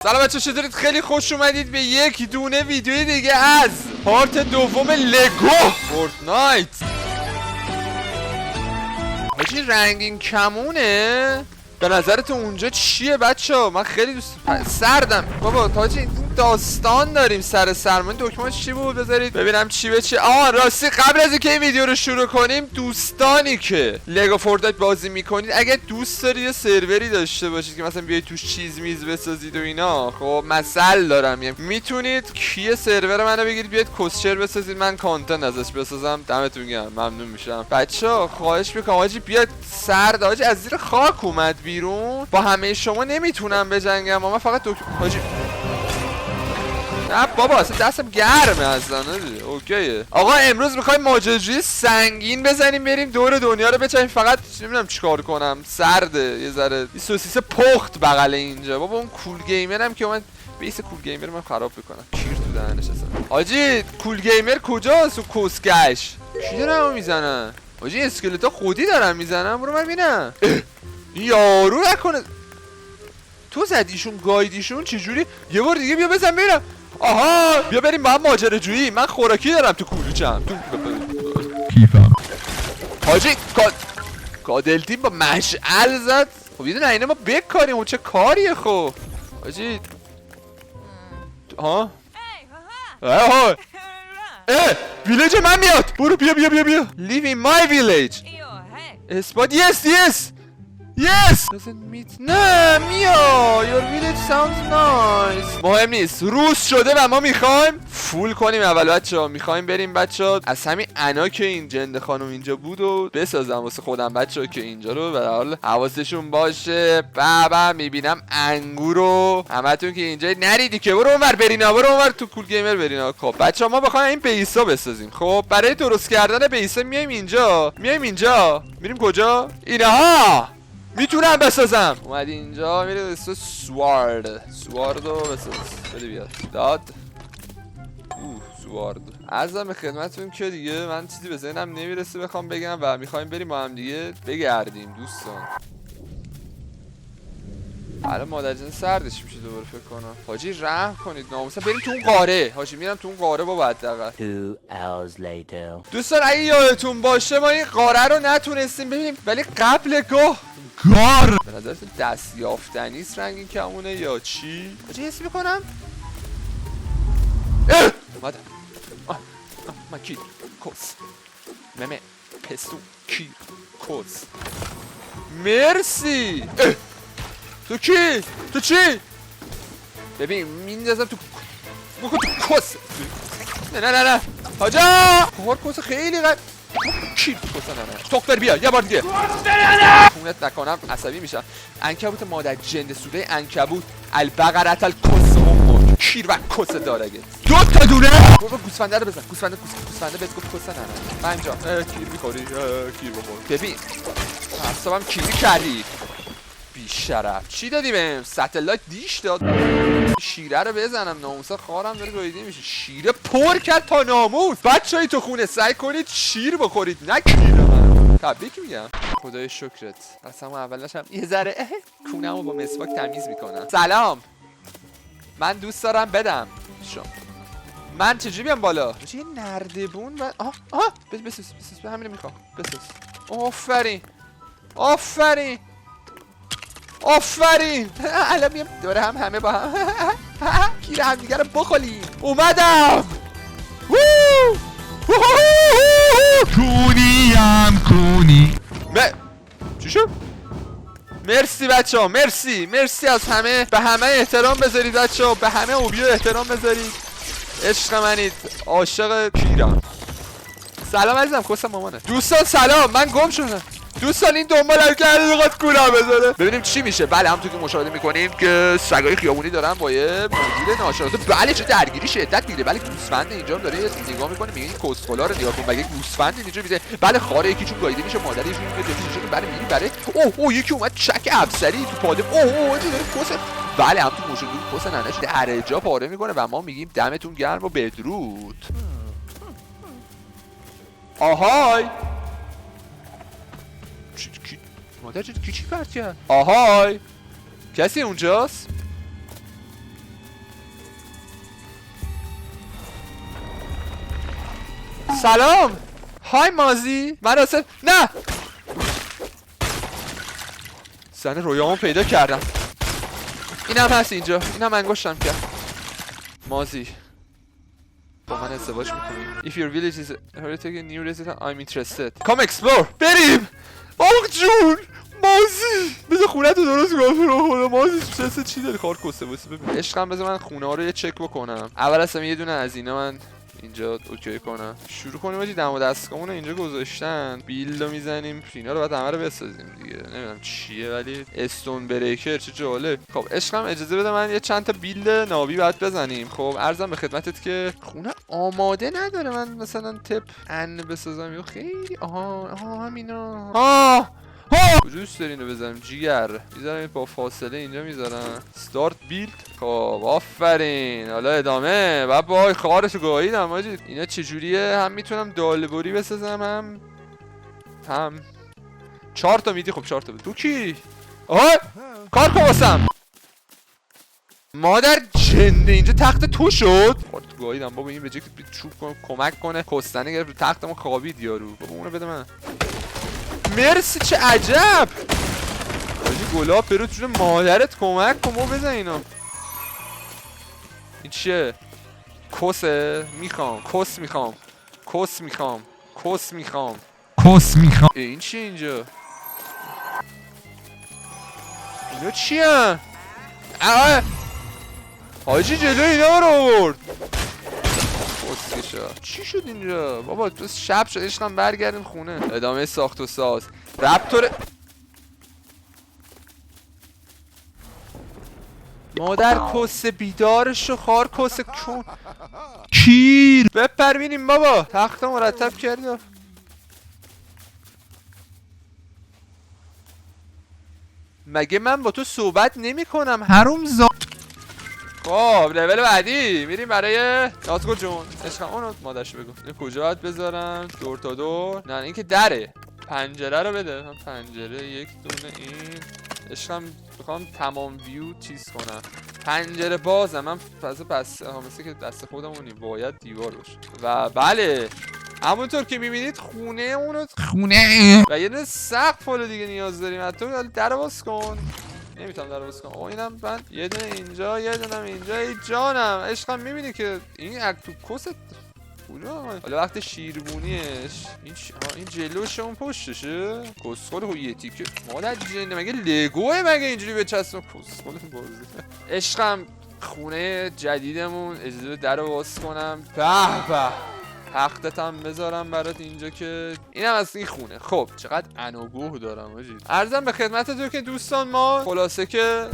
سلام بچه، چطورید؟ خیلی خوش اومدید به یک دونه ویدیوی دیگه از پارت دوم لگو فورتنایت. حاجی رنگین کمونه. به نظرتون اونجا چیه بچه ها؟ من خیلی دوست سردم بابا. حاجی داستان داریم سر سرمون. دکمه‌اش چی بود؟ بذارید ببینم چی به چی. راستی قبل از اینکه این ویدیو رو شروع کنیم، دوستانی که لگو فورتنایت بازی میکنید اگه دوست دارید یه سروری داشته باشید که مثلا بیاید توش چیز میز بسازید و اینا، خب مثل دارم میتونید کی سرور منو بگیرید بیاید کوسچر بسازید، من کانتنت ازش بسازم. دمتون گرم، ممنون میشم. بچه‌ها خواهش میکنم حاجی بیاد سرد. حاجی از زیر خاک اومد بیرون. با همه شما نمیتونم بجنگم، من فقط حاجی نه بابا، اصلا دستم گرمه اصلا. اوکیه آقا، امروز میخوایم ماجراجویی سنگین بزنیم، بریم دور دنیا رو بچنیم. فقط نمیدونم چیکار کنم، سرده یه ذره. این سوسیس پخت بغل اینجا. بابا اون کول گیمرم که اومد بیس کول گیمر من خراب بکنم. کیر تو دهنش اصلا. حاجی کول گیمر کجاست؟ تو کوسکش کی دارم میزنن؟ حاجی اسکلتا خودی دارم میزنم. برو من ببینم. یارو نکنه تو زدیشون گایدیشون چجوری؟ یه بار دیگه بیا بزن ببینم. آها بیا بریم با هم ماجراجویی. من خوراکی دارم تو کلوچم. کیفم حاجی کادل تیم با مشعل زد. خب یه دونه اینه ما بکاریم. اون چه کاریه خب حاجی؟ ها اه ویلیج من میاد. برو بیا بیا بیا بیا. Live in my village. اثبات. yes نه میا. your village sounds nice. مهم نیست، روز شده و ما میخوایم فول کنیم. اول بچه‌ها میخوایم بریم بچه‌ها از همین انا که این جند خانم اینجا بود و بسازم واسه خودم بچه‌ها که اینجا رو به حال حواسشون باشه. بابا میبینم انگورو همتون که اینجا نریدی که. برو اونور برینا، برو اونور تو کول گیمر برینا. خب بچه‌ها ما بخوایم این بیسا بسازیم. خب برای درست کردن بیسا میایم اینجا میریم کجا؟ اینها میتونم بسازم. اومدی اینجا میره بساز سواردو بساز. بده بیاد داد. سوارد. عرضم به خدمتتون که دیگه من چیزی به ذهنم نمیرسه بخوام بگم و میخوایم بریم با هم دیگه بگردیم دوستان. الان مادر جن سردش میشه دوباره فکر کنم. حاجی رحم کنید ناموسا بریم تو اون قاره. حاجی میرم تو اون قاره بابا. حداقل 2 hours later. دوستان اگه یادتون باشه ما این قاره رو نتونستیم ببینیم، ولی قبل گاه به نظرتون دست یافتنی است رنگین کمونه یا چی؟ حاجی حس میکنم اومدم. من کیر کس ممه پستون کیر کس. مرسی. تو چی؟ ببین میندازم تو کس. نه حاجا کار کس خیلی کیر کس. نه تخبر بیا یه بار دیگه خونت نکنم عصبی میشم. عنکبوت مادر جند سوره عنکبوت البقرت الکس امک کیر و کس دارگه. دو تا دونه. برو گوسفنده رو بزن. گوسفنده بهت گفت کس. نه من اینجا کیر میخوری. کیر بخور. ببین حسابم کیری کردی بی شرف. چی دادی بهم؟ ستلایت دیش داد. شیره رو بزنم ناموسا. خارم داره گاییده میشه. شیره پر کرد تا ناموس. بچه‌ای تو خونه سعی کنید شیر بخورید نه کیر. من تبریک میگم. خدای شکرت. اصلا اولش هم یه ذره کونمو با مسواک تمیز میکنم. سلام، من دوست دارم بدم شما. من چجوری بیام بالا؟ یه نردبون و بساز به همین میخوام بساز. آفرین الان میام دوره همه با هم گیر هم دیگه رو بخوریم. اومدم. کونی چی شد؟ مرسی بچه ها. مرسی از همه. به همه احترام بذارید بچه ها. به همه اوبیو احترام بذارید. عشق منید. عاشق کیرم. سلام عزیزم. کسم مامانه. دوستان سلام، من گم شدم. دوستان این دنبالم کرده بخواد کولم بزنه. ببینیم چی میشه. بله همونطور که مشاهده میکنیم که سگای خیابونی دارن با یه موجود ناشناخته. بله چه درگیری شدت میگیره. بله گوسفند اینجا داره نگاه میکنه میگه این کسخلا رو نگاه کن. مگه گوسفند اینجا میزه. بله خاره یکیشون گاییده میشه، مادرش میگه جفتیشون بره میری بره. اوه یکی اومد چک افسری تو پاده. اوه چه داره کس. بله همونطور مشاهده کس ننش درجا پاره میکنه و ما میگیم دمتون گرم و بدرود. آهای مادر جد کی چی پرت کرد؟ آهای کسی اونجاست؟ سلام. های مازی. من اصلا نه. زن رویامو پیدا کردم. اینم هست اینجا. اینم انگشتم کرد. مازی با من ازدواج میکنی. If your village is heretic a new resident I'm interested. Come explore. بریم. آخ جون. مازی بذار خونه تو درست کن رو خدا. مازی سس چی داری کار کسته واسه ببین. عشقم بذار من خونه ها رو یه چک بکنم. اول اصلا یه دونه از اینا من اینجا اوکی کنم. شروع کنیم آجی. دم و دستگاهمون اینجا گذاشتن. بیلدو میزنیم. اینا رو بعد همه رو بسازیم دیگه. نمیدونم چیه ولی استون بریکر چه جالب. خب عشقم اجازه بده من یه چند تا بیلد نابی بعد بزنیم. خب عرضم به خدمتت که خونه آماده نداره. من مثلا تپ ان بسازم یا خیلی آها همینا. دوست داری اینو بزنم جیگر. میذارم با فاصله اینجا میذارم. استارت بیلد. خب آفرین. حالا ادامه. بابا خارشو گاییدم آجی. اینا چجوریه؟ هم میتونم دالبوری بسازم هم 4 تا میدی. خب 4 تا بود. تو کی؟ آها کار کن واسم. مادر جنده اینجا تخت تو شد. خارت گاییدم بابا. این به جای که چوب کنه کمک کنه کستنه گرفت تختمو خوابید یارو. بابا اونو بده من. مرسی چه عجب. آجی گلاب برو جون مادرت کمک کن. بزن اینو. این چیه؟ کسه؟ میخوام کس میخوام. کس میخوام. این چیه اینجا؟ اینا چیه؟ حاجی جلو اینا رو آورد. کسکشا چی شد اینجا؟ بابا تو شب شد عشقم برگردیم خونه. ادامه ساخت و ساز. رپتور مادر کس بیدارشو خار کس کون کیر. بپر بینیم بابا. تخت مرتب کرده. مگه من با تو صحبت نمی کنم حروم زاد. خب لول بعدی میریم برای نازگل جون. عشقم اونو مادرشو بگو. اینو کجا باید بذارم؟ دور تا دور. نه این که دره. پنجره رو بده. من پنجره یک دونه این. عشقم میخوام تمام ویو چیز کنم. پنجره بازم. من پس مثل که دست خودمونی باید دیوار باشه. و بله همونطور که میبینید خونه اونو و یه دونه سقف رو دیگه نیاز داریم. حتی در باز کن. نمیتونم در باز کنم. این من یه دونه اینجا یه دونه اینجا. ای جانم عشقم میبینی که این تو کست کجا؟ حالا وقت شیربونیش این جلوش اون پشتشه. کسخل هویتی که مادر جنده. مگه لگوه مگه اینجوری بچسبم؟ کسخل بازی. عشقم خونه جدیدمون اجازه در رو باز کنم. به به تختتم بذارم برات اینجا که اینم از این خونه. خب چقدر انوگوه دارم آجی. عرضم به خدمتتون که دوستان ما خلاصه که